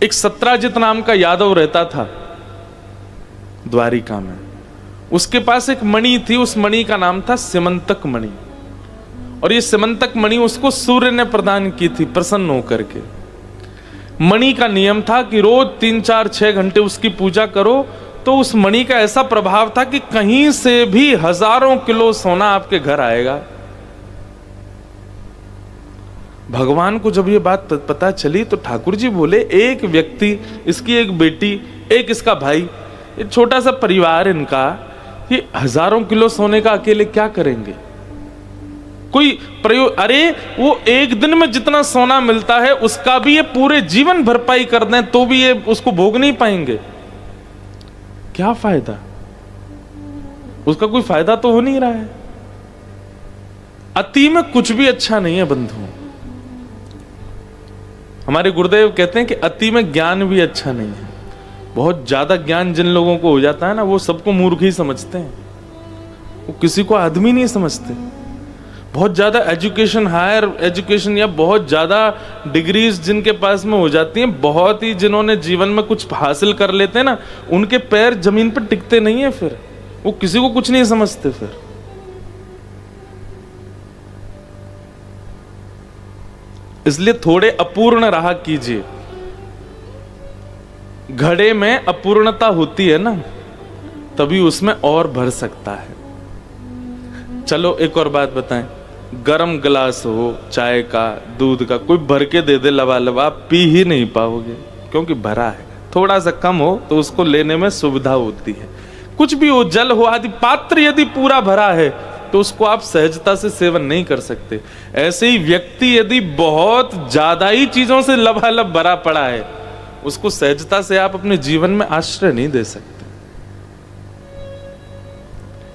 एक सत्राजित नाम का यादव रहता था द्वारिका में। उसके पास एक मणि थी, उस मणि का नाम था सिमंतक मणि। और ये सिमंतक मणि उसको सूर्य ने प्रदान की थी प्रसन्न होकर के। मणि का नियम था कि रोज 3, 4, 6 घंटे उसकी पूजा करो, तो उस मणि का ऐसा प्रभाव था कि कहीं से भी हजारों किलो सोना आपके घर आएगा। भगवान को जब ये बात पता चली तो ठाकुर जी बोले, एक व्यक्ति, इसकी एक बेटी, एक इसका भाई, ये छोटा सा परिवार इनका, ये हजारों किलो सोने का अकेले क्या करेंगे? कोई प्रयोग, अरे वो एक दिन में जितना सोना मिलता है उसका भी ये पूरे जीवन भरपाई कर दें तो भी ये उसको भोग नहीं पाएंगे। क्या फायदा? उसका कोई फायदा तो हो नहीं रहा है। अति में कुछ भी अच्छा नहीं है बंधुओं। हमारे गुरुदेव कहते हैं कि अति में ज्ञान भी अच्छा नहीं है। बहुत ज्यादा ज्ञान जिन लोगों को हो जाता है ना, वो सबको मूर्ख ही समझते हैं, वो किसी को आदमी नहीं समझते। बहुत ज्यादा एजुकेशन, हायर एजुकेशन या बहुत ज्यादा डिग्रीज जिनके पास में हो जाती हैं, बहुत ही जिन्होंने जीवन में कुछ हासिल कर लेते हैं ना, उनके पैर जमीन पर टिकते नहीं है, फिर वो किसी को कुछ नहीं समझते। फिर इसलिए थोड़े अपूर्ण रहा कीजिए। घड़े में अपूर्णता होती है ना, तभी उसमें और भर सकता है। चलो एक और बात बताएं, गरम गिलास हो चाय का, दूध का, कोई भर के दे दे लबालब, आप पी ही नहीं पाओगे, क्योंकि भरा है। थोड़ा सा कम हो तो उसको लेने में सुविधा होती है। कुछ भी हो, जल हो आदि, पात्र यदि पूरा भरा है तो उसको आप सहजता से सेवन नहीं कर सकते। ऐसे ही व्यक्ति यदि बहुत ज्यादा ही चीजों से लबालब भरा पड़ा है, उसको सहजता से आप अपने जीवन में आश्रय नहीं दे सकते।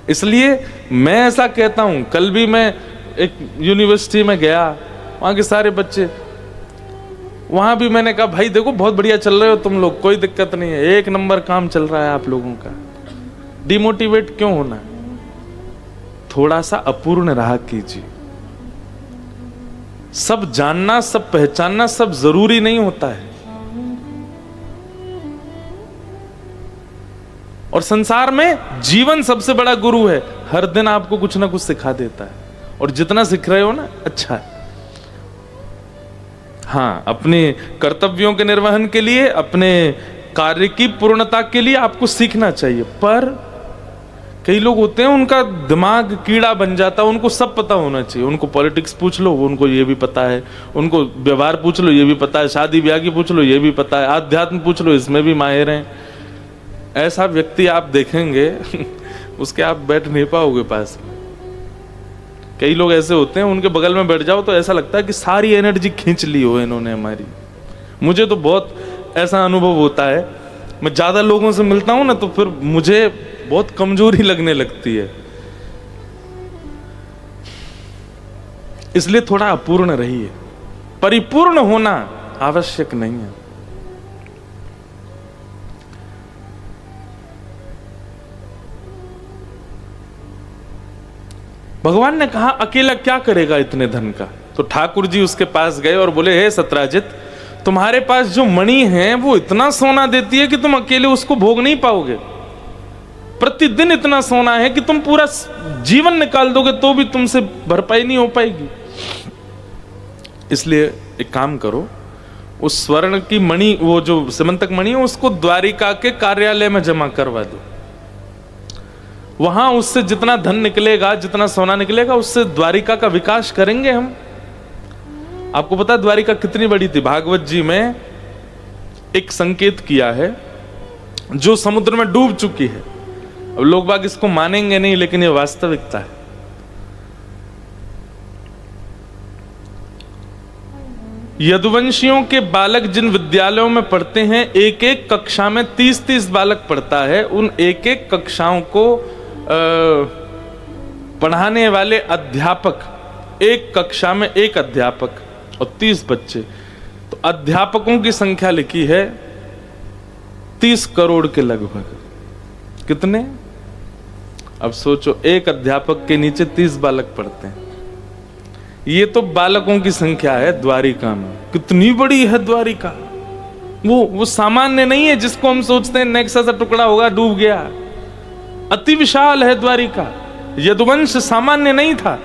इसलिए मैं ऐसा कहता हूं, कल भी मैं एक यूनिवर्सिटी में गया, वहां के सारे बच्चे, वहां भी मैंने कहा भाई देखो बहुत बढ़िया चल रहे हो तुम लोग, कोई दिक्कत नहीं है, 1 नंबर काम चल रहा है आप लोगों का, डिमोटिवेट क्यों होना है? थोड़ा सा अपूर्ण रहा कीजिए। सब जानना, सब पहचानना, सब जरूरी नहीं होता है। और संसार में जीवन सबसे बड़ा गुरु है, हर दिन आपको कुछ ना कुछ सिखा देता है, और जितना सीख रहे हो ना अच्छा है। हाँ, अपने कर्तव्यों के निर्वहन के लिए, अपने कार्य की पूर्णता के लिए आपको सीखना चाहिए। पर कई लोग होते हैं उनका दिमाग कीड़ा बन जाता है, उनको सब पता होना चाहिए। उनको पॉलिटिक्स पूछ लो, उनको ये भी पता है, उनको व्यवहार पूछ लो, ये भी पता है, शादी ब्याह की पूछ लो, ये भी पता है, आध्यात्म पूछ लो, इसमें भी माहिर हैं। ऐसा व्यक्ति आप देखेंगे उसके आप बैठ नहीं पाओगे पास में। कई लोग ऐसे होते हैं, उनके बगल में बैठ जाओ तो ऐसा लगता है कि सारी एनर्जी खींच ली हो इन्होंने हमारी। मुझे तो बहुत ऐसा अनुभव होता है, मैं ज्यादा लोगों से मिलता हूं ना तो फिर मुझे बहुत कमजोरी लगने लगती है। इसलिए थोड़ा अपूर्ण रहिए, परिपूर्ण होना आवश्यक नहीं है। भगवान ने कहा अकेला क्या करेगा इतने धन का? तो ठाकुर जी उसके पास गए और बोले, हे सत्राजित, तुम्हारे पास जो मणि है वो इतना सोना देती है कि तुम अकेले उसको भोग नहीं पाओगे। प्रतिदिन इतना सोना है कि तुम पूरा जीवन निकाल दोगे तो भी तुमसे भरपाई नहीं हो पाएगी। इसलिए एक काम करो, उस स्वर्ण की मणि, वो जो सिमंतक मणि है, उसको द्वारिका के कार्यालय में जमा करवा दो। वहां उससे जितना धन निकलेगा, जितना सोना निकलेगा, उससे द्वारिका का विकास करेंगे हम। आपको पता है द्वारिका कितनी बड़ी थी? भागवत जी में एक संकेत किया है जो समुद्र में डूब चुकी है। अब लोग बाग इसको मानेंगे नहीं, लेकिन ये वास्तविकता है। यदुवंशियों के बालक जिन विद्यालयों में पढ़ते हैं, एक एक कक्षा में 30-30 बालक पढ़ता है। उन एक एक कक्षाओं को पढ़ाने वाले अध्यापक, एक कक्षा में एक अध्यापक और 30 बच्चे, तो अध्यापकों की संख्या लिखी है 30 करोड़ के लगभग। कितने? अब सोचो, एक अध्यापक के नीचे 30 बालक पढ़ते हैं। ये तो बालकों की संख्या है द्वारिका में। कितनी बड़ी है द्वारिका! वो सामान्य नहीं है जिसको हम सोचते हैं नेक्सा सा टुकड़ा होगा डूब गया। अति विशाल है द्वारिका। यदुवंश सामान्य नहीं था,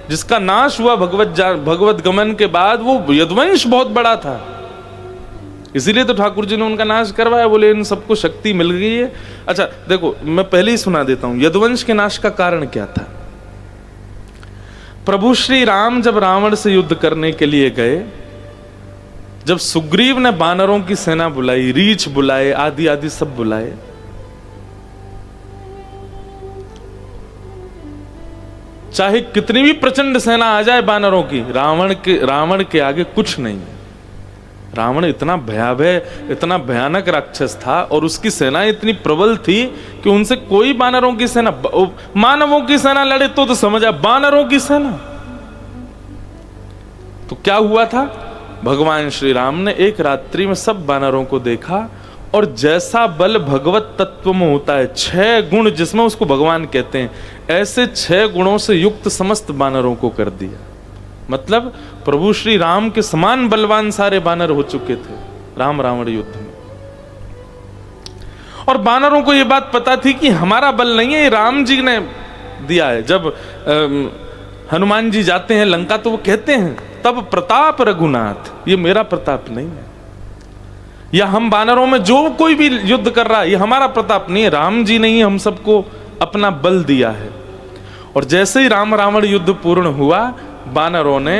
जिसका नाश हुआ भगवत गमन के बाद, वो यदुवंश बहुत बड़ा था। इसीलिए तो ठाकुर जी ने उनका नाश करवाया, बोले इन सबको शक्ति मिल गई है। अच्छा देखो, मैं पहले ही सुना देता हूं यदुवंश के नाश का कारण क्या था। प्रभु श्री राम जब रावण से युद्ध करने के लिए गए, जब सुग्रीव ने बानरों की सेना बुलाई, रीछ बुलाए, आदि आदि सब बुलाए, चाहे कितनी भी प्रचंड सेना आ जाए बानरों की, रावण के आगे कुछ नहीं है। रावण इतना भयावह, इतना भयानक राक्षस था और उसकी सेना इतनी प्रबल थी कि उनसे कोई बानरों की सेना, मानवों की सेना लड़े तो समझा, बानरों की सेना। तो क्या हुआ था, भगवान श्री राम ने एक रात्रि में सब बानरों को देखा और जैसा बल भगवत तत्व में होता है, 6 गुण जिसमें उसको भगवान कहते हैं, ऐसे 6 गुणों से युक्त समस्त बानरों को कर दिया। मतलब प्रभु श्री राम के समान बलवान सारे बानर हो चुके थे राम रावण युद्ध में। और बानरों को यह बात पता थी कि हमारा बल नहीं है, ये राम जी ने दिया है। जब हनुमान जी जाते हैं लंका तो वो कहते हैं, तब प्रताप रघुनाथ, ये मेरा प्रताप नहीं है, या हम बानरों में जो कोई भी युद्ध कर रहा है, ये हमारा प्रताप नहीं है, राम जी ने ही हम सबको अपना बल दिया है। और जैसे ही राम रावण युद्ध पूर्ण हुआ, बानरों ने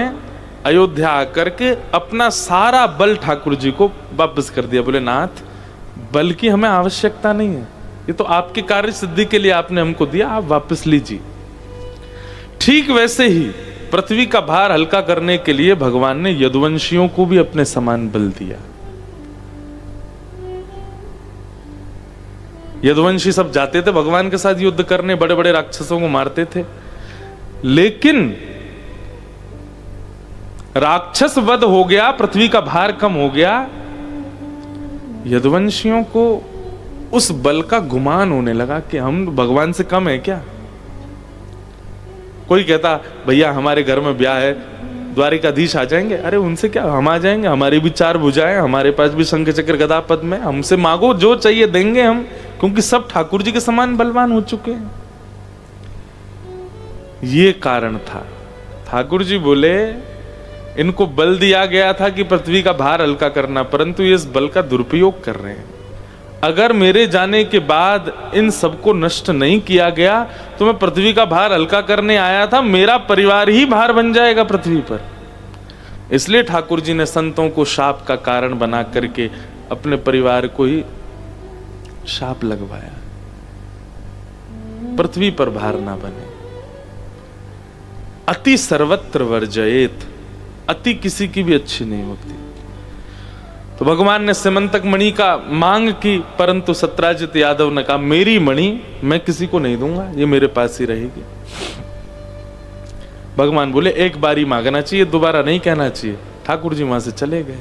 अयोध्या आकर के अपना सारा बल ठाकुर जी को वापस कर दिया। बोले नाथ, बल की हमें आवश्यकता नहीं है, ये तो आपके कार्य सिद्धि के लिए आपने हमको दिया, आप वापस लीजिए। ठीक वैसे ही पृथ्वी का भार हल्का करने के लिए भगवान ने यदुवंशियों को भी अपने समान बल दिया। यदुवंशी सब जाते थे भगवान के साथ युद्ध करने, बड़े बड़े राक्षसों को मारते थे, लेकिन राक्षस वध हो गया, पृथ्वी का भार कम हो गया, यदुवंशियों को उस बल का गुमान होने लगा कि हम भगवान से कम है क्या। कोई कहता भैया हमारे घर में ब्याह है, द्वारिकाधीश आ जाएंगे, अरे उनसे क्या, हम आ जाएंगे, हमारी भी 4 भुजाएं, हमारे पास भी शंख चक्र गदा पद्म है, हमसे मांगो जो चाहिए देंगे हम, क्योंकि सब ठाकुर जी के समान बलवान हो चुके हैं। ये कारण था। ठाकुर जी बोले इनको बल दिया गया था कि पृथ्वी का भार हल्का करना, परंतु ये इस बल का दुरुपयोग कर रहे हैं। अगर मेरे जाने के बाद इन सबको नष्ट नहीं किया गया तो मैं पृथ्वी का भार हल्का करने आया था, मेरा परिवार ही भार बन जाएगा पृथ्वी पर। इसलिए ठाकुर जी ने संतों को शाप का कारण बना करके अपने परिवार को ही शाप लगवाया, पृथ्वी पर भार ना बने। अति सर्वत्र वर्जयेत, अति किसी की भी अच्छी नहीं होती। तो भगवान ने सिमंतक मणि का मांग की, परंतु सत्राजित यादव ने कहा मेरी मणि मैं किसी को नहीं दूंगा, ये मेरे पास ही रहेगी। भगवान बोले एक बारी मांगना चाहिए, दोबारा नहीं कहना चाहिए। ठाकुर जी वहां से चले गए।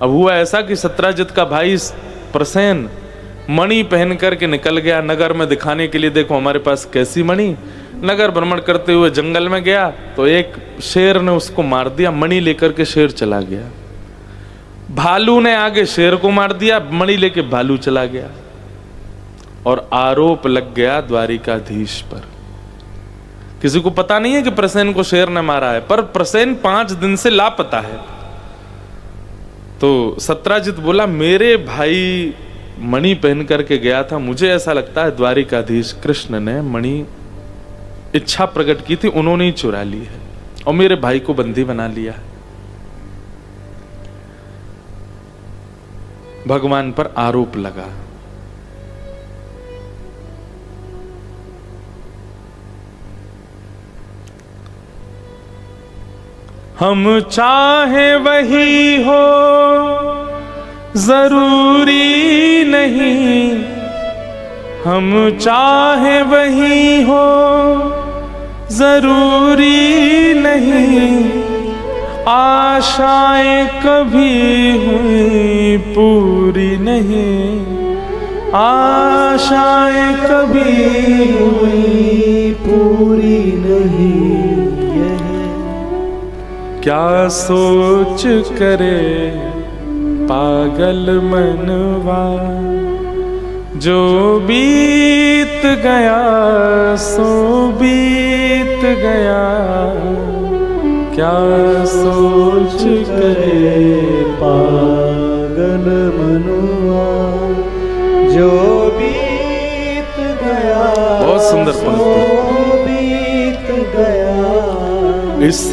अब हुआ ऐसा कि सत्राजित का भाई प्रसेन मणि पहन करके निकल गया नगर में दिखाने के लिए, देखो हमारे पास कैसी मणि। नगर भ्रमण करते हुए जंगल में गया तो एक शेर ने उसको मार दिया, मणि लेकर के शेर चला गया। भालू ने आगे शेर को मार दिया, मणि लेके भालू चला गया। और आरोप लग गया द्वारिकाधीश पर। किसी को पता नहीं है कि प्रसेन को शेर ने मारा है, पर प्रसेन 5 दिन से लापता है। तो सत्राजित बोला मेरे भाई मणि पहन करके गया था, मुझे ऐसा लगता है द्वारिकाधीश कृष्ण ने मणि इच्छा प्रकट की थी, उन्होंने ही चुरा ली है और मेरे भाई को बंदी बना लिया है। भगवान पर आरोप लगा। हम चाहे वही हो जरूरी नहीं, हम चाहे वही हो जरूरी नहीं, आशाएं कभी हुई पूरी नहीं, आशाएं कभी हुई पूरी नहीं। यह क्या सोच करे पागल मनवा, जो बीत गया सो बीत गया, क्या सोच करे पागल मनवा, जो बीत गया बहुत सुंदर पंक्ति। बीत गया, इस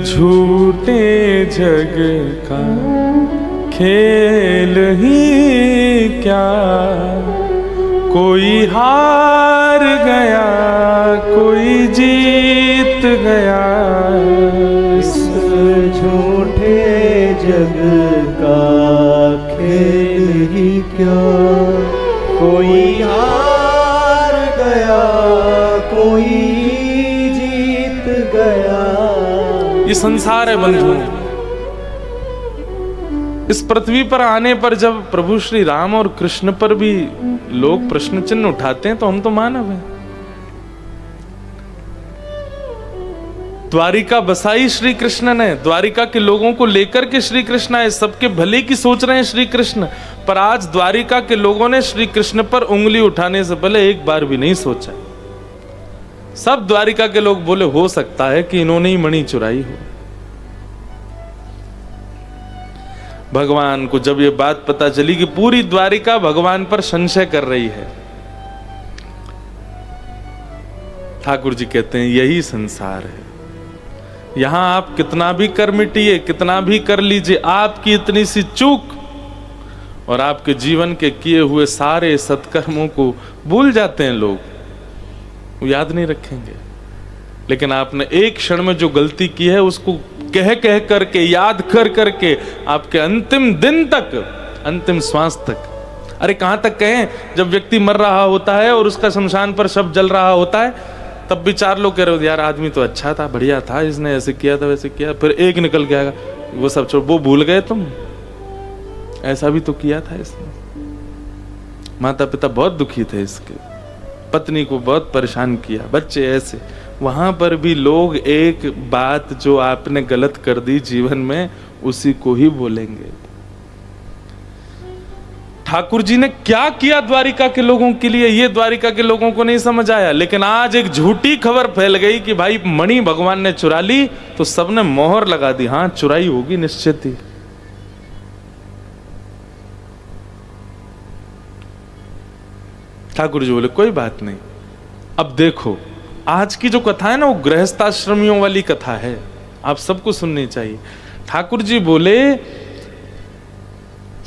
झूठे जग का खेल ही क्या, कोई हार गया कोई जीत गया, इस झूठे जग का खेल ही क्या, कोई हार गया कोई जीत गया। ये संसार है बंधु। इस पृथ्वी पर आने पर जब प्रभु श्री राम और कृष्ण पर भी लोग प्रश्न चिन्ह उठाते हैं तो हम तो मानव हैं। द्वारिका बसाई श्री कृष्ण ने, द्वारिका के लोगों को लेकर के श्री कृष्ण आए, सबके भले की सोच रहे हैं श्री कृष्ण, पर आज द्वारिका के लोगों ने श्री कृष्ण पर उंगली उठाने से पहले एक बार भी नहीं सोचा। सब द्वारिका के लोग बोले हो सकता है कि इन्होंने ही मणि चुराई हो। भगवान को जब ये बात पता चली कि पूरी द्वारिका भगवान पर संशय कर रही है, ठाकुर जी कहते हैं यही संसार है। यहां आप कितना भी कर मिटिए, कितना भी कर लीजिए, आपकी इतनी सी चूक और आपके जीवन के किए हुए सारे सत्कर्मों को भूल जाते हैं लोग, वो याद नहीं रखेंगे। लेकिन आपने एक क्षण में जो गलती की है उसको कह कह करके, याद कर करके आपके अंतिम दिन तक, अंतिम श्वास तक, अरे कहां तक कहें, जब व्यक्ति मर रहा होता है और उसका शमशान पर शव जल रहा होता है तब भी चार लोग कह रहे हो यार आदमी तो अच्छा था, बढ़िया था, इसने ऐसे किया था वैसे किया, फिर एक निकल के आएगा वो सब छोड़, वो भूल गए तुम, ऐसा भी तो किया था इसने। माता पिता बहुत दुखी थे इसके, पत्नी को बहुत परेशान किया, बच्चे ऐसे। वहां पर भी लोग एक बात जो आपने गलत कर दी जीवन में उसी को ही बोलेंगे। ठाकुर जी ने क्या किया द्वारिका के लोगों के लिए, ये द्वारिका के लोगों को नहीं समझ आया। लेकिन आज एक झूठी खबर फैल गई कि भाई मणि भगवान ने चुरा ली, तो सबने मोहर लगा दी, हाँ चुराई होगी निश्चित ही। ठाकुर जी बोले कोई बात नहीं। अब देखो आज की जो कथा है ना वो गृहस्थाश्रमियों वाली कथा है, आप सबको सुननी चाहिए। ठाकुर जी बोले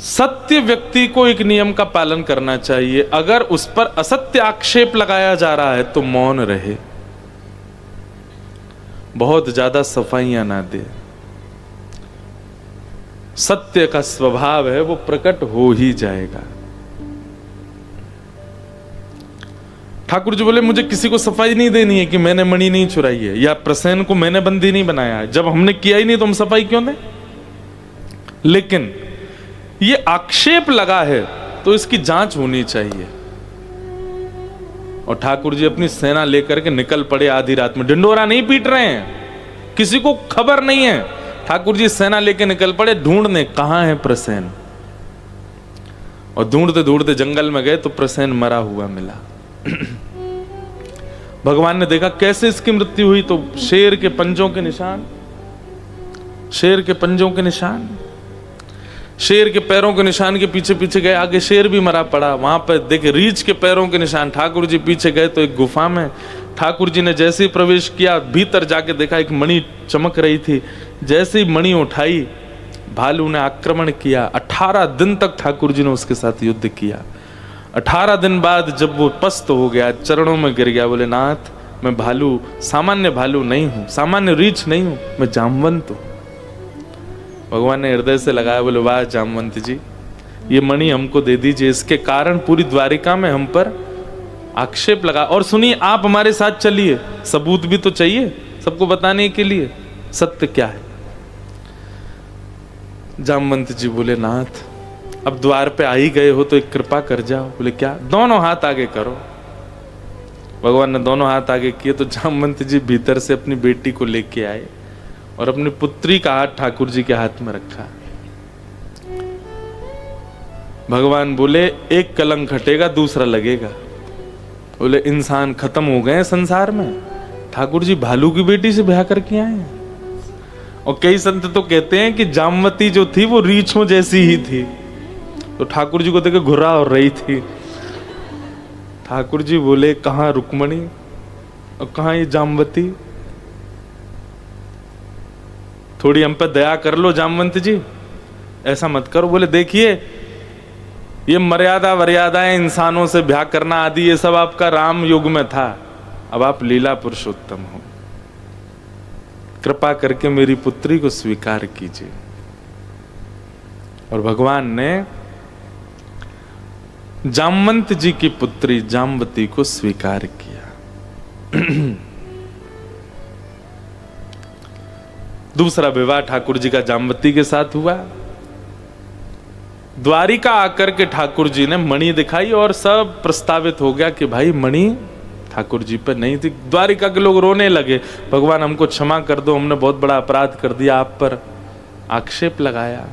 सत्य व्यक्ति को एक नियम का पालन करना चाहिए, अगर उस पर असत्य आक्षेप लगाया जा रहा है तो मौन रहे, बहुत ज्यादा सफाइयां ना दे। सत्य का स्वभाव है वो प्रकट हो ही जाएगा। ठाकुर जी बोले मुझे किसी को सफाई नहीं देनी है कि मैंने मणि नहीं चुराई है या प्रसेन को मैंने बंदी नहीं बनाया है। जब हमने किया ही नहीं तो हम सफाई क्यों दें? लेकिन ये आक्षेप लगा है तो इसकी जांच होनी चाहिए। और ठाकुर जी अपनी सेना लेकर के निकल पड़े आधी रात में, ढिंडोरा नहीं पीट रहे हैं, किसी को खबर नहीं है। ठाकुर जी सेना लेके निकल पड़े ढूंढने कहां है प्रसेन, और ढूंढते ढूंढते जंगल में गए तो प्रसेन मरा हुआ मिला। भगवान ने देखा कैसे इसकी मृत्यु हुई, तो शेर के पंजों के निशान, शेर के पंजों के निशान, शेर के पैरों के निशान के पीछे पीछे गए, आगे शेर भी मरा पड़ा। वहां पर देखे रीछ के पैरों के निशान। ठाकुर जी पीछे गए तो एक गुफा में ठाकुर जी ने जैसे ही प्रवेश किया, भीतर जाके देखा एक मणि चमक रही थी। जैसे ही मणि उठाई, भालू ने आक्रमण किया। 18 दिन तक ठाकुर जी ने उसके साथ युद्ध किया। 18 दिन बाद जब वो पस्त हो गया, चरणों में गिर गया, बोले नाथ मैं भालू, सामान्य भालू नहीं हूं, सामान्य रीछ नहीं हूं, मैं जामवंत हूं। भगवान ने हृदय से लगाया, बोले वाह जामवंत जी, ये मणि हमको दे दीजिए, इसके कारण पूरी द्वारिका में हम पर आक्षेप लगा। और सुनिए आप हमारे साथ चलिए, सबूत भी तो चाहिए सबको बताने के लिए सत्य क्या है। जामवंत जी बोले नाथ अब द्वार पे आ ही गए हो तो एक कृपा कर जाओ। बोले क्या? दोनों हाथ आगे करो। भगवान ने दोनों हाथ आगे किए तो जामवंत जी भीतर से अपनी बेटी को लेके आए और अपनी पुत्री का हाथ ठाकुर जी के हाथ में रखा। भगवान बोले एक कलंक हटेगा दूसरा लगेगा। बोले इंसान खत्म हो गए संसार में। ठाकुर जी भालू की बेटी से ब्याह करके आए हैं। और कई संत तो कहते हैं कि जामवती जो थी वो रीछों जैसी ही थी, तो ठाकुर जी को देखे घुरा हो रही थी। ठाकुर जी बोले कहाँ रुक्मणी और कहाँ ये जामवती, थोड़ी हम पर दया कर लो जामवंत जी, ऐसा मत करो। बोले देखिए ये मर्यादा वर्यादाएं इंसानों से ब्याह करना आदि ये सब आपका राम युग में था, अब आप लीला पुरुषोत्तम हो, कृपा करके मेरी पुत्री को स्वीकार कीजिए। और भगवान ने जामवंत जी की पुत्री जामवती को स्वीकार किया। दूसरा विवाह ठाकुर जी का जामवती के साथ हुआ। द्वारिका आकर के ठाकुर जी ने मणि दिखाई और सब प्रस्तावित हो गया कि भाई मणि ठाकुर जी पे नहीं थी। द्वारिका के लोग रोने लगे, भगवान हमको क्षमा कर दो, हमने बहुत बड़ा अपराध कर दिया, आप पर आक्षेप लगाया।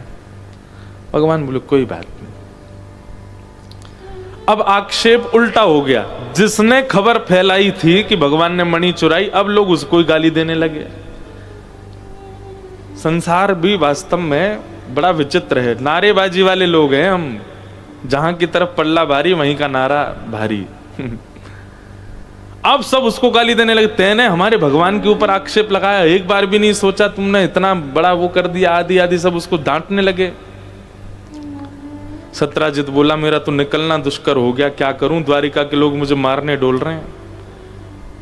भगवान बोले कोई बात नहीं। अब आक्षेप उल्टा हो गया, जिसने खबर फैलाई थी कि भगवान ने मणि चुराई, अब लोग उसको ही गाली देने लगे। संसार भी वास्तव में बड़ा विचित्र है, नारेबाजी वाले लोग हैं हम, जहां की तरफ पल्ला भारी वहीं का नारा भारी। अब सब उसको गाली देने लगे, तेने हमारे भगवान के ऊपर आक्षेप लगाया, एक बार भी नहीं सोचा, तुमने इतना बड़ा वो कर दिया, आदि आदि सब उसको डांटने लगे। सत्राजित बोला मेरा तो निकलना दुष्कर हो गया, क्या करूं, द्वारिका के लोग मुझे मारने डोल रहे हैं।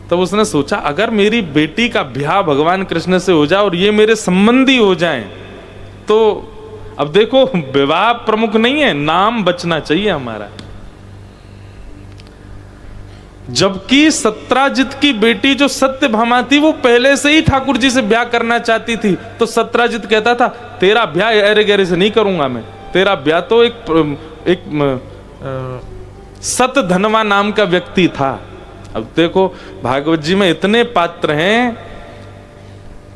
तब उसने सोचा अगर मेरी बेटी का ब्याह भगवान कृष्ण से हो जाए और ये मेरे संबंधी हो जाएं, तो अब देखो विवाह प्रमुख नहीं है, नाम बचना चाहिए हमारा। जबकि सत्राजित की बेटी जो सत्यभामा थी वो पहले से ही ठाकुर जी से ब्याह करना चाहती थी, तो सत्राजित कहता था तेरा ब्याह अरे गहरे से नहीं करूंगा मैं, तेरा ब्याह तो एक सतधनवा नाम का व्यक्ति था। अब देखो भागवत जी में इतने पात्र हैं,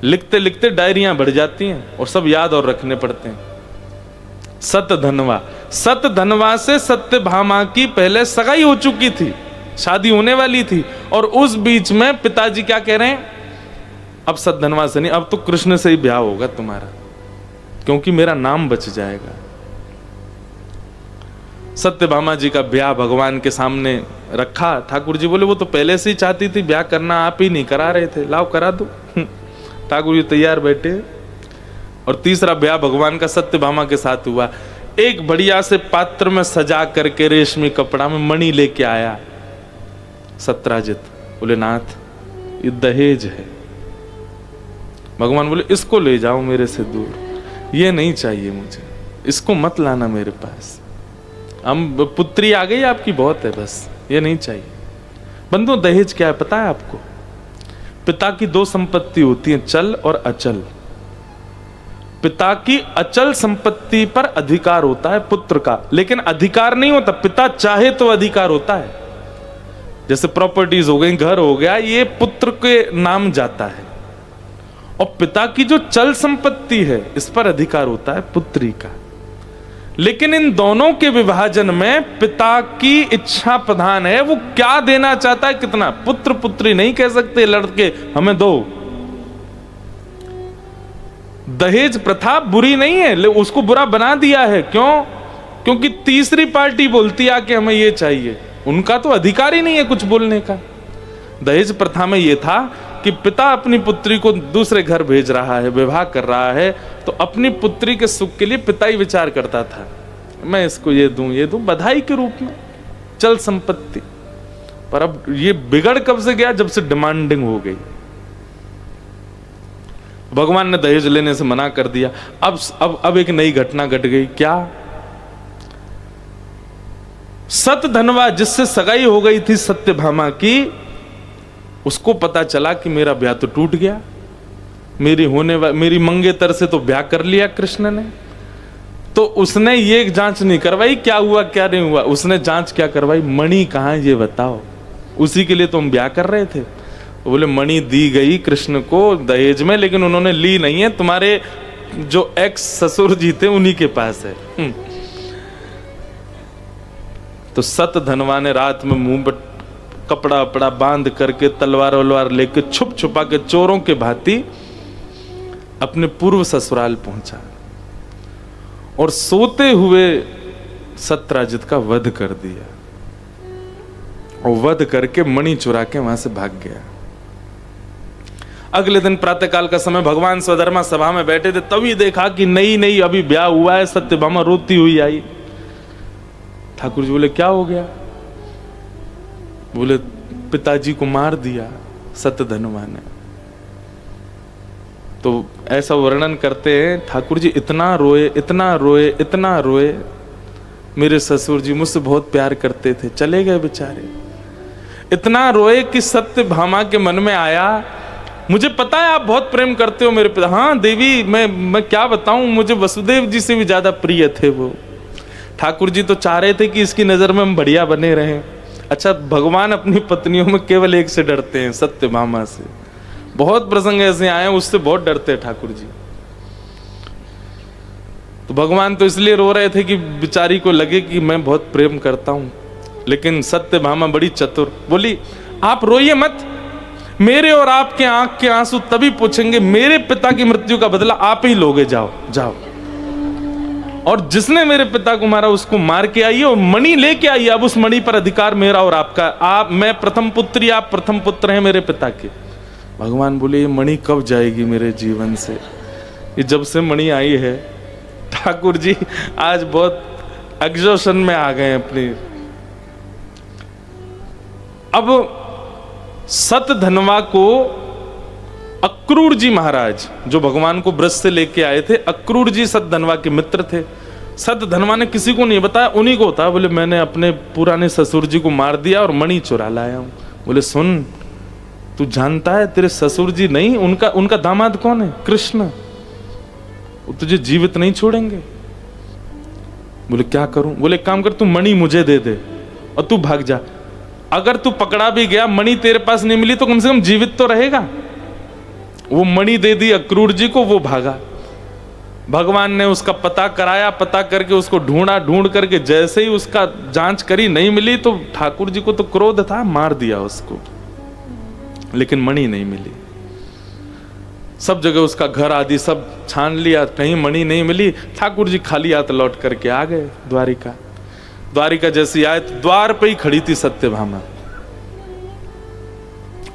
लिखते लिखते डायरियां बढ़ जाती हैं और सब याद और रखने पड़ते हैं। सतधनवा, सतधनवा से सत्यभामा की पहले सगाई हो चुकी थी, शादी होने वाली थी, और उस बीच में पिताजी क्या कह रहे हैं, अब सतधनवा से नहीं, अब तो कृष्ण से ही ब्याह होगा तुम्हारा, क्योंकि मेरा नाम बच जाएगा। सत्यभामा जी का ब्याह भगवान के सामने रखा। ठाकुर जी बोले वो तो पहले से ही चाहती थी ब्याह करना, आप ही नहीं करा रहे थे, लाओ करा दो। ठाकुर जी तैयार बैठे। और तीसरा ब्याह भगवान का सत्यभामा के साथ हुआ। एक बढ़िया से पात्र में सजा करके रेशमी कपड़ा में मणि लेके आया सत्राजित। बोले नाथ ये दहेज है। भगवान बोले इसको ले जाओ मेरे से दूर, ये नहीं चाहिए मुझे, इसको मत लाना मेरे पास, हम पुत्री आ गई आपकी बहुत है, बस ये नहीं चाहिए। बंधु दहेज क्या है पता है आपको? पिता की दो संपत्ति होती है, चल और अचल। पिता की अचल संपत्ति पर अधिकार होता है पुत्र का, लेकिन अधिकार नहीं होता, पिता चाहे तो अधिकार होता है। जैसे प्रॉपर्टीज हो गई, घर हो गया, ये पुत्र के नाम जाता है। और पिता की जो चल संपत्ति है इस पर अधिकार होता है पुत्री का। लेकिन इन दोनों के विभाजन में पिता की इच्छा प्रधान है, वो क्या देना चाहता है, कितना। पुत्र पुत्री नहीं कह सकते लड़के हमें दो। दहेज प्रथा बुरी नहीं है, उसको बुरा बना दिया है। क्यों? क्योंकि तीसरी पार्टी बोलती है कि हमें ये चाहिए, उनका तो अधिकार ही नहीं है कुछ बोलने का। दहेज प्रथा में यह था कि पिता अपनी पुत्री को दूसरे घर भेज रहा है, विवाह कर रहा है, तो अपनी पुत्री के सुख के लिए पिता ही विचार करता था, मैं इसको ये दूं बधाई के रूप में, चल संपत्ति। पर अब ये बिगड़ कब से गया? जब से डिमांडिंग हो गई। भगवान ने दहेज लेने से मना कर दिया। अब एक नई घटना घट गई। क्या? सतधनवा जिससे सगाई हो गई थी सत्यभामा की, उसको पता चला कि मेरा ब्याह तो टूट गया, मेरी मंगेतर से तो ब्याह कर लिया कृष्ण ने। तो उसने ये जांच नहीं करवाई क्या हुआ क्या नहीं हुआ, उसने जांच क्या करवाई, मणि कहाँ है ये बताओ, उसी के लिए तो हम ब्याह कर रहे थे। बोले मणि दी गई कृष्ण को दहेज में, लेकिन उन्होंने ली नहीं है, तुम्हारे जो एक्स ससुर जी थे उन्हीं के पास है। तो सत धनवा ने रात में मुंह पर कपड़ा अपड़ा बांध करके तलवार वलवार लेके छुप छुपा के चोरों के भांति अपने पूर्व ससुराल पहुंचा और सोते हुए सत्यराजित का वध कर दिया और वध करके मणि चुरा के वहां से भाग गया। अगले दिन प्रातःकाल का समय भगवान स्वधर्मा सभा में बैठे थे, तभी देखा कि नई अभी ब्याह हुआ है, सत्यभामा रोती हुई आई। ठाकुर जी बोले क्या हो गया? बोले पिताजी को मार दिया सत्यधनवा ने। तो ऐसा वर्णन करते हैं ठाकुर जी, इतना रोए इतना रोए इतना रोए। मेरे ससुर जी मुझसे बहुत प्यार करते थे, चले गए बेचारे। इतना रोए कि सत्यभामा के मन में आया, मुझे पता है आप बहुत प्रेम करते हो मेरे पिता। हाँ देवी, मैं क्या बताऊं, मुझे वसुदेव जी से भी ज्यादा प्रिय थे वो। ठाकुर जी तो चाह रहे थे कि इसकी नजर में हम बढ़िया बने रहें। अच्छा, भगवान अपनी पत्नियों में केवल एक से डरते हैं, सत्यभामा से। बहुत प्रसंग ऐसे आए हैं, उससे बहुत डरते हैं ठाकुर जी। तो भगवान तो इसलिए रो रहे थे कि बेचारी को लगे कि मैं बहुत प्रेम करता हूं। लेकिन सत्यभामा बड़ी चतुर, बोली आप रोइए मत, मेरे और आपके आंख के आंसू तभी पूछेंगे, मेरे पिता की मृत्यु का बदला आप ही लोगे, जाओ जाओ। और जिसने मेरे पिता को मारा उसको मार के आइए और मणि लेके आइए। अब उस मणि पर अधिकार मेरा और आपका। मैं प्रथम पुत्री, आप प्रथम पुत्र हैं मेरे पिता के। भगवान बोले ये मणि कब जाएगी मेरे जीवन से? ये जब से मणि आई है ठाकुर जी आज बहुत एग्जॉशन में आ गए अपनी। अब सतधनवा को अक्रूर जी महाराज, जो भगवान को ब्रज से लेके आए थे, अक्रूर जी सतधनवा के मित्र थे। सतधनवा ने किसी को नहीं बताया, उन्हीं को था। बोले मैंने अपने पुराने ससुर जी को मार दिया और मणि चुरा लाया हूं। बोले सुन, तू जानता है तेरे ससुर जी नहीं, उनका दामाद कौन है? कृष्ण। वो तुझे जीवित नहीं छोड़ेंगे। बोले क्या करूं? बोले काम कर, तू मणि मुझे दे दे और तू भाग जा। अगर तू पकड़ा भी गया, मणि तेरे पास नहीं मिली, तो कम से कम जीवित तो रहेगा। वो मणि दे दी अक्रूर जी को, वो भागा। भगवान ने उसका पता कराया, पता करके उसको ढूंढा, ढूंढ करके जैसे ही उसका जांच करी, नहीं मिली, तो ठाकुर जी को तो क्रोध था, मार दिया उसको। लेकिन मणि नहीं मिली। सब जगह उसका घर आदि सब छान लिया, कहीं मणि नहीं मिली। ठाकुर जी खाली हाथ लौट करके आ गए द्वारिका। द्वारिका जैसी आए तो द्वार पे ही खड़ी थी सत्यभामा।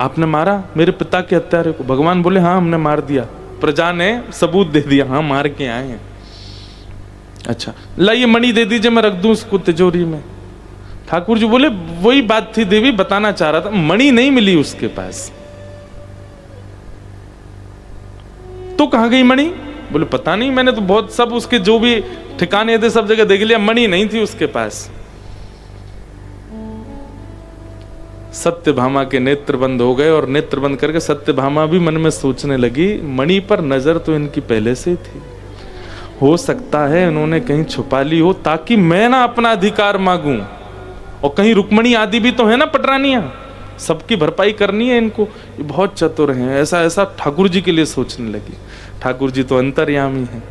आपने मारा मेरे पिता के हत्यारे को? भगवान बोले हाँ हमने मार दिया, प्रजा ने सबूत दे दिया, हाँ मार के आए हैं। अच्छा लाइए मणि दे दीजिए, मैं रख दूं उसको तिजोरी में। ठाकुर जी बोले वही बात थी देवी, बताना चाह रहा था, मणि नहीं मिली उसके पास। तो कहां गई मणि? बोले पता नहीं, मैंने तो बहुत सब उसके जो भी ठिकाने थे सब जगह देख लिया, मणि नहीं थी उसके पास। सत्यभामा के नेत्र बंद हो गए और नेत्र बंद करके सत्यभामा भी मन में सोचने लगी, मणि पर नजर तो इनकी पहले से थी, हो सकता है इन्होंने कहीं छुपा ली हो ताकि मैं ना अपना अधिकार मांगूं। और कहीं रुक्मणी आदि भी तो है ना पटरानियां, सबकी भरपाई करनी है इनको। ये बहुत चतुर हैं। ऐसा ठाकुर जी के लिए सोचने लगी। ठाकुर जी तो अंतर्यामी हैं।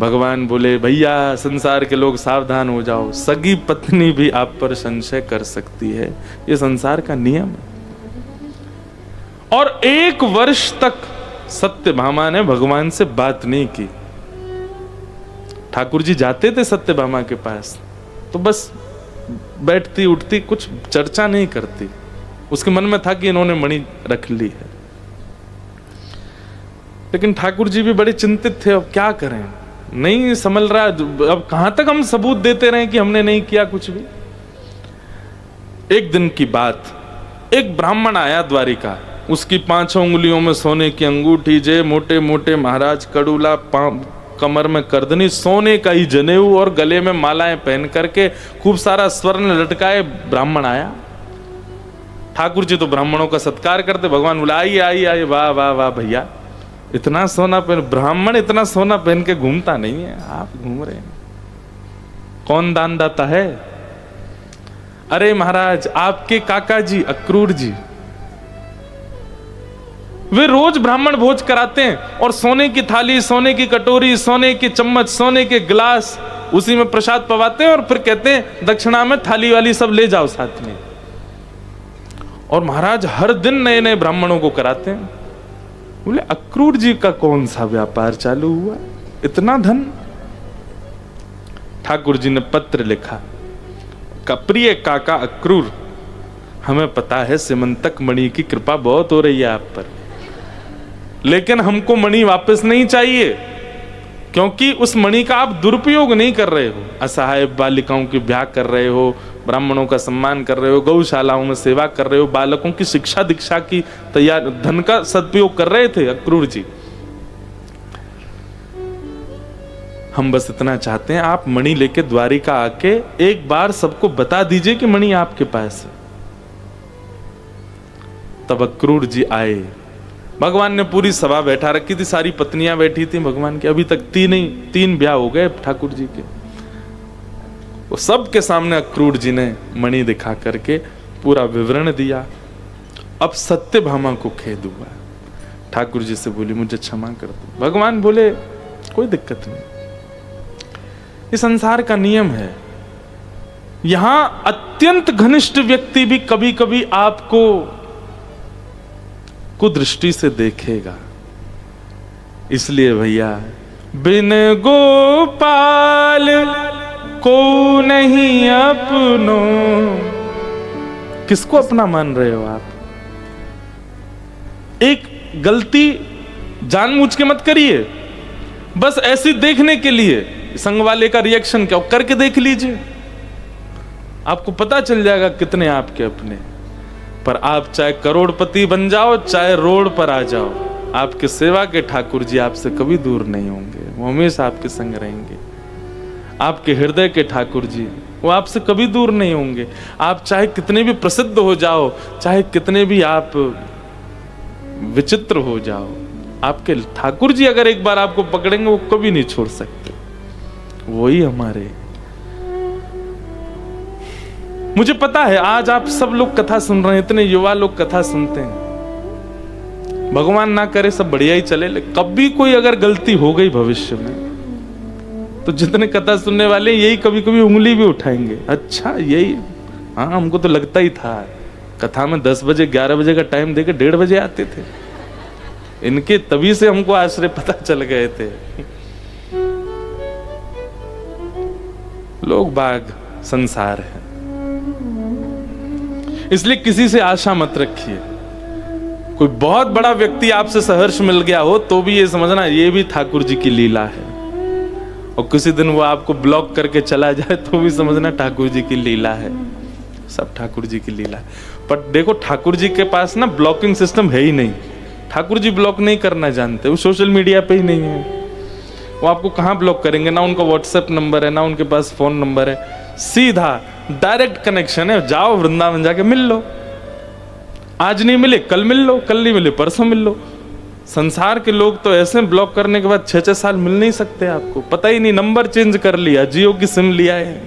भगवान बोले भैया संसार के लोग सावधान हो जाओ, सगी पत्नी भी आप पर संशय कर सकती है, ये संसार का नियम है। और 1 वर्ष तक सत्यभामा ने भगवान से बात नहीं की। ठाकुर जी जाते थे सत्यभामा के पास तो बस बैठती उठती, कुछ चर्चा नहीं करती। उसके मन में था कि इन्होंने मणि रख ली है। लेकिन ठाकुर जी भी बड़े चिंतित थे, अब क्या करें, नहीं संभल रहा। अब कहां तक हम सबूत देते रहे कि हमने नहीं किया कुछ भी। एक दिन की बात, एक ब्राह्मण आया द्वारिका, उसकी 5 उंगलियों में सोने की अंगूठी, जे मोटे मोटे महाराज कड़ूला, कमर में करदनी, सोने का ही जनेऊ और गले में मालाएं पहन करके खूब सारा स्वर्ण लटकाए ब्राह्मण आया। ठाकुर जी तो ब्राह्मणों का सत्कार करते। भगवान बोला आइए आइए आइए, वाह वाह वाह भैया, इतना सोना पहन, ब्राह्मण इतना सोना पहन के घूमता नहीं है, आप घूम रहे हैं। कौन दानदाता है? अरे महाराज आपके काका जी अक्रूर जी। वे रोज ब्राह्मण भोज कराते हैं और सोने की थाली, सोने की कटोरी, सोने के चम्मच, सोने के गिलास, उसी में प्रसाद पवाते हैं और फिर कहते हैं दक्षिणा में थाली वाली सब ले जाओ साथ में। और महाराज हर दिन नए नए ब्राह्मणों को कराते हैं। बोले अक्रूर जी का कौन सा व्यापार चालू हुआ, इतना धन? ठाकुर जी ने पत्र लिखा, प्रिय काका अक्रूर, हमें पता है सिमंतक मणि की कृपा बहुत हो रही है आप पर, लेकिन हमको मणि वापस नहीं चाहिए, क्योंकि उस मणि का आप दुरुपयोग नहीं कर रहे हो। असहाय बालिकाओं की ब्याह कर रहे हो, ब्राह्मणों का सम्मान कर रहे हो, गौशालाओं में सेवा कर रहे हो, बालकों की शिक्षा दीक्षा की तैयार, धन का सदुपयोग कर रहे थे अक्रूर जी। हम बस इतना चाहते हैं आप मणि लेके द्वारिका आके एक बार सबको बता दीजिए कि मणि आपके पास है। तब अक्रूर जी आए। भगवान ने पूरी सभा बैठा रखी थी, सारी पत्नियां बैठी थी भगवान की, अभी तक तीन ब्याह हो गए ठाकुर जी के। वो सबके सामने अक्रूर जी ने मणि दिखा करके पूरा विवरण दिया। अब सत्यभामा को खेद हुआ, ठाकुर जी से बोली मुझे क्षमा कर दो। भगवान बोले कोई दिक्कत नहीं, ये संसार का नियम है, यहां अत्यंत घनिष्ठ व्यक्ति भी कभी कभी आपको कुदृष्टि से देखेगा। इसलिए भैया बिन गोपाल को नहीं अपनो, किसको अपना मान रहे हो आप? एक गलती जानबूझ के मत करिए, बस ऐसी देखने के लिए संग वाले का रिएक्शन क्या करके देख लीजिए, आपको पता चल जाएगा कितने आपके अपने। पर आप चाहे करोड़पति बन जाओ, चाहे रोड पर आ जाओ, आपके सेवा के ठाकुर जी आपसे कभी दूर नहीं होंगे, वो हमेशा आपके संग रहेंगे। आपके हृदय के ठाकुर जी वो आपसे कभी दूर नहीं होंगे। आप चाहे कितने भी प्रसिद्ध हो जाओ, चाहे कितने भी आप विचित्र हो जाओ, आपके ठाकुर जी अगर एक बार आपको पकड़ेंगे वो कभी नहीं छोड़ सकते। वही हमारे, मुझे पता है आज आप सब लोग कथा सुन रहे हैं, इतने युवा लोग कथा सुनते हैं, भगवान ना करे सब बढ़िया ही चले, लेकिन कभी कोई अगर गलती हो गई भविष्य में तो जितने कथा सुनने वाले यही कभी कभी उंगली भी उठाएंगे, अच्छा यही, हाँ हमको तो लगता ही था। कथा में 10 बजे 11 बजे का टाइम देके 1:30 बजे आते थे इनके, तभी से हमको आश्रय पता चल गए थे। लोग बाग संसार है, इसलिए किसी से आशा मत रखिए। कोई बहुत बड़ा व्यक्ति आपसे सहर्ष मिल गया हो तो भी ये समझना ये भी ठाकुर जी की लीला है, और किसी दिन वो आपको ब्लॉक करके चला जाए तो भी समझना ठाकुर जी की लीला है, सब ठाकुर जी की लीला है। पर देखो ठाकुर जी के पास ना ब्लॉकिंग सिस्टम है ही नहीं, ठाकुर जी ब्लॉक नहीं करना जानते, वो सोशल मीडिया पे ही नहीं है, वो आपको कहाँ ब्लॉक करेंगे, ना उनका व्हाट्सएप नंबर है, ना उनके पास फोन नंबर है, सीधा डायरेक्ट कनेक्शन है, जाओ वृंदावन जाके मिल लो, आज नहीं मिले कल मिल लो, कल नहीं मिले परसों मिल लो। संसार के लोग तो ऐसे ब्लॉक करने के बाद 6-6 साल मिल नहीं सकते, आपको पता ही नहीं, नंबर चेंज कर लिया, जियो की सिम लिया है,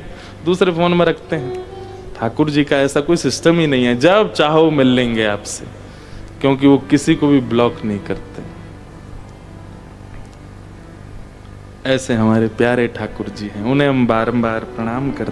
दूसरे फोन में रखते हैं। ठाकुर जी का ऐसा कोई सिस्टम ही नहीं है, जब चाहो मिल लेंगे आपसे, क्योंकि वो किसी को भी ब्लॉक नहीं करते। ऐसे हमारे प्यारे ठाकुर जी हैं, उन्हें हम बारंबार प्रणाम करते हैं।